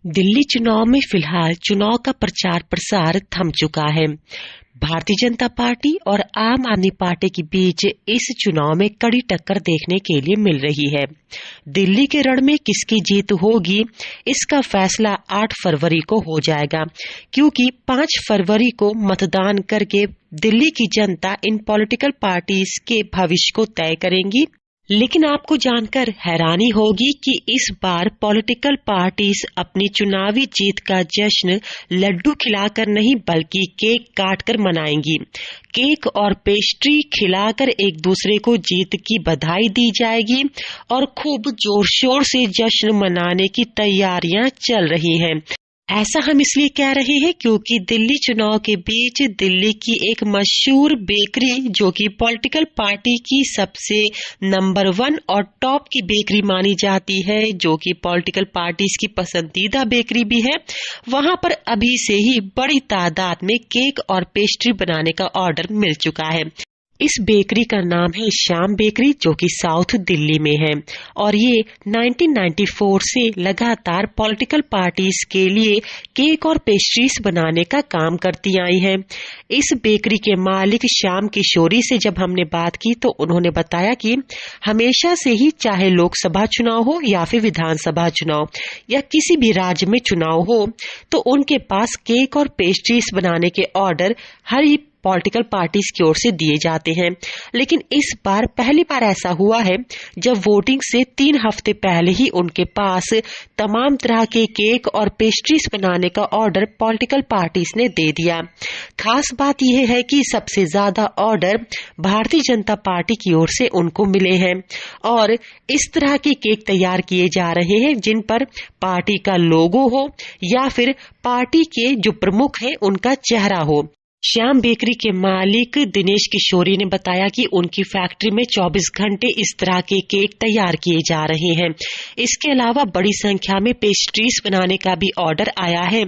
दिल्ली चुनाव में फिलहाल चुनाव का प्रचार प्रसार थम चुका है। भारतीय जनता पार्टी और आम आदमी पार्टी के बीच इस चुनाव में कड़ी टक्कर देखने के लिए मिल रही है। दिल्ली के रण में किसकी जीत होगी, इसका फैसला 8 फरवरी को हो जाएगा, क्योंकि 5 फरवरी को मतदान करके दिल्ली की जनता इन पॉलिटिकल पार्टीज के भविष्य को तय करेंगी। लेकिन आपको जानकर हैरानी होगी कि इस बार पॉलिटिकल पार्टीज अपनी चुनावी जीत का जश्न लड्डू खिलाकर नहीं बल्कि केक काटकर मनाएंगी। केक और पेस्ट्री खिलाकर एक दूसरे को जीत की बधाई दी जाएगी और खूब जोर शोर से जश्न मनाने की तैयारियां चल रही हैं। ऐसा हम इसलिए कह रहे हैं क्योंकि दिल्ली चुनाव के बीच दिल्ली की एक मशहूर बेकरी, जो कि पॉलिटिकल पार्टी की सबसे नंबर 1 और टॉप की बेकरी मानी जाती है, जो कि पॉलिटिकल पार्टीज की पसंदीदा बेकरी भी है, वहां पर अभी से ही बड़ी तादाद में केक और पेस्ट्री बनाने का ऑर्डर मिल चुका है। इस बेकरी का नाम है श्याम बेकरी, जो कि साउथ दिल्ली में है और ये 1994 से लगातार पॉलिटिकल पार्टीज के लिए केक और पेस्ट्रीज बनाने का काम करती आई है। इस बेकरी के मालिक श्याम किशोरी से जब हमने बात की तो उन्होंने बताया कि हमेशा से ही, चाहे लोकसभा चुनाव हो या फिर विधानसभा चुनाव या किसी भी राज्य में चुनाव हो, तो उनके पास केक और पेस्ट्रीज बनाने के ऑर्डर हर पॉलिटिकल पार्टीज की ओर से दिए जाते हैं। लेकिन इस बार पहली बार ऐसा हुआ है जब वोटिंग से 3 हफ्ते पहले ही उनके पास तमाम तरह के केक और पेस्ट्रीज बनाने का ऑर्डर पॉलिटिकल पार्टीज ने दे दिया। खास बात यह है कि सबसे ज्यादा ऑर्डर भारतीय जनता पार्टी की ओर से उनको मिले हैं और इस तरह के केक तैयार किए जा रहे हैं जिन पर पार्टी का लोगो हो या फिर पार्टी के जो प्रमुख हैं उनका चेहरा हो। श्याम बेकरी के मालिक दिनेश किशोरी ने बताया कि उनकी फैक्ट्री में 24 घंटे इस तरह के केक तैयार किए जा रहे हैं। इसके अलावा बड़ी संख्या में पेस्ट्रीज बनाने का भी ऑर्डर आया है।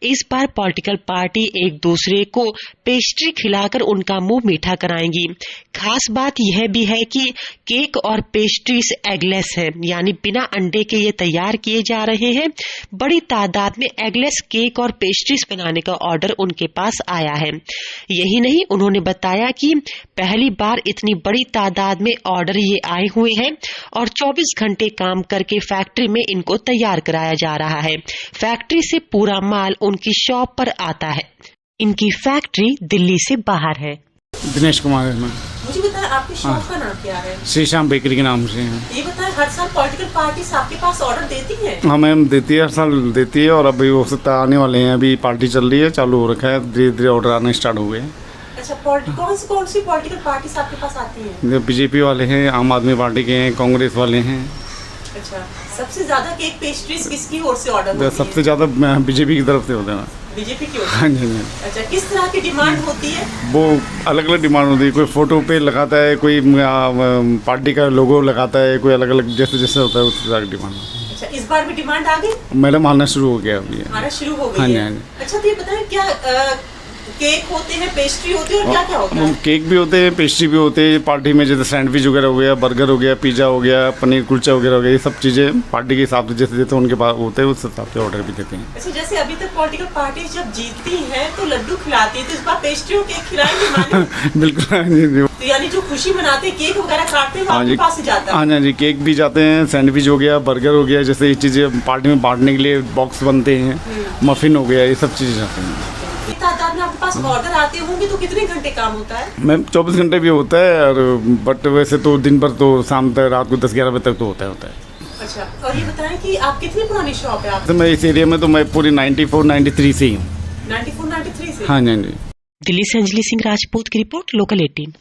इस बार पॉलिटिकल पार्टी एक दूसरे को पेस्ट्री खिलाकर उनका मुंह मीठा कराएंगी। खास बात यह भी है कि केक और पेस्ट्रीज एगलेस है, यानी बिना अंडे के ये तैयार किए जा रहे हैं। बड़ी तादाद में एगलेस केक और पेस्ट्रीज बनाने का ऑर्डर उनके पास आया है। यही नहीं, उन्होंने बताया कि पहली बार इतनी बड़ी तादाद में ऑर्डर ये आए हुए हैं और 24 घंटे काम करके फैक्ट्री में इनको तैयार कराया जा रहा है। फैक्ट्री से पूरा माल उनकी शॉप पर आता है। इनकी फैक्ट्री दिल्ली से बाहर है। दिनेश कुमार है। मुझे बताएं आपकी शॉप का नाम क्या है? श्री श्याम बेकरी के नाम से है। ये बताएं, हर साल पॉलिटिकल पार्टीज आपके पास ऑर्डर देती है? हाँ मैम, देती है, हर साल देती है और अभी वो सब आने वाले हैं। अभी पार्टी चल रही है, चालू हो रखा है, धीरे धीरे ऑर्डर आने स्टार्ट हो गए हैं। अच्छा, कौन सी पॉलिटिकल पार्टीज आपके पास आती है? बीजेपी वाले हैं, आम आदमी पार्टी के हैं, कांग्रेस वाले हैं। अच्छा, सबसे ज्यादा केक पेस्ट्रीज किसकी ओर से ऑर्डर होती है? सबसे ज्यादा बीजेपी की तरफ से होते हैं। बीजेपी की ओर से? हाँ जी। अच्छा, किस तरह की डिमांड होती है? वो अलग अलग डिमांड होती है। कोई फोटो पे लगाता है, कोई पार्टी का लोगो लगाता है, कोई अलग अलग जैसे जैसे होता है उस तरह की डिमांड। अच्छा, इस बार भी डिमांड आ गई? मैडम आना शुरू हो गया अभी। आना शुरू हो गई? हाँ जी, है? हाँ जी। अच्छा, तो ये बताएं, क्या केक होते हैं, पेस्ट्री होती है और क्या क्या होता है? केक भी होते हैं, पेस्ट्री भी होते हैं। पार्टी में जैसे सैंडविच वगैरह हो गया, बर्गर हो गया, पिज्जा हो गया, पनीर कुलचा वगैरह हो गया, ये सब चीज़ें पार्टी के हिसाब से जैसे जैसे उनके पास होते हैं उस हिसाब से ऑर्डर भी देते हैं। अच्छा, जैसे अभी तक पॉलिटिकल पार्टी जब जीतती है तो लड्डू खिलाती है, तो इस बार पेस्ट्री और केक खिलाएंगे? बिल्कुल। तो यानी जो खुशी मनाते हैं, केक वगैरह काटते हैं, वो आपके पास ही जाता है? हाँ जी, केक भी जाते हैं, सैंडविच हो गया, बर्गर हो गया, जैसे ये चीज़ें पार्टी में बांटने के लिए बॉक्स बनते हैं, मफिन हो गया, ये सब चीज़ें जाते हैं। तादाद में आपके पास ऑर्डर आते होंगे तो कितने घंटे काम होता है? मैम 24 घंटे भी होता है और बट वैसे तो दिन भर तो शाम तक, रात को 10-11 बजे तक तो होता है। अच्छा, और ये बताएं कि आप कितनी पुरानी शॉप है? आप तो मैं इस एरिया में तो मैं पूरी 94-93 से ही हूँ। 94-93 से? हाँ जी। दिल्ली से अंजलि सिंह राजपूत की रिपोर्ट, लोकल 18।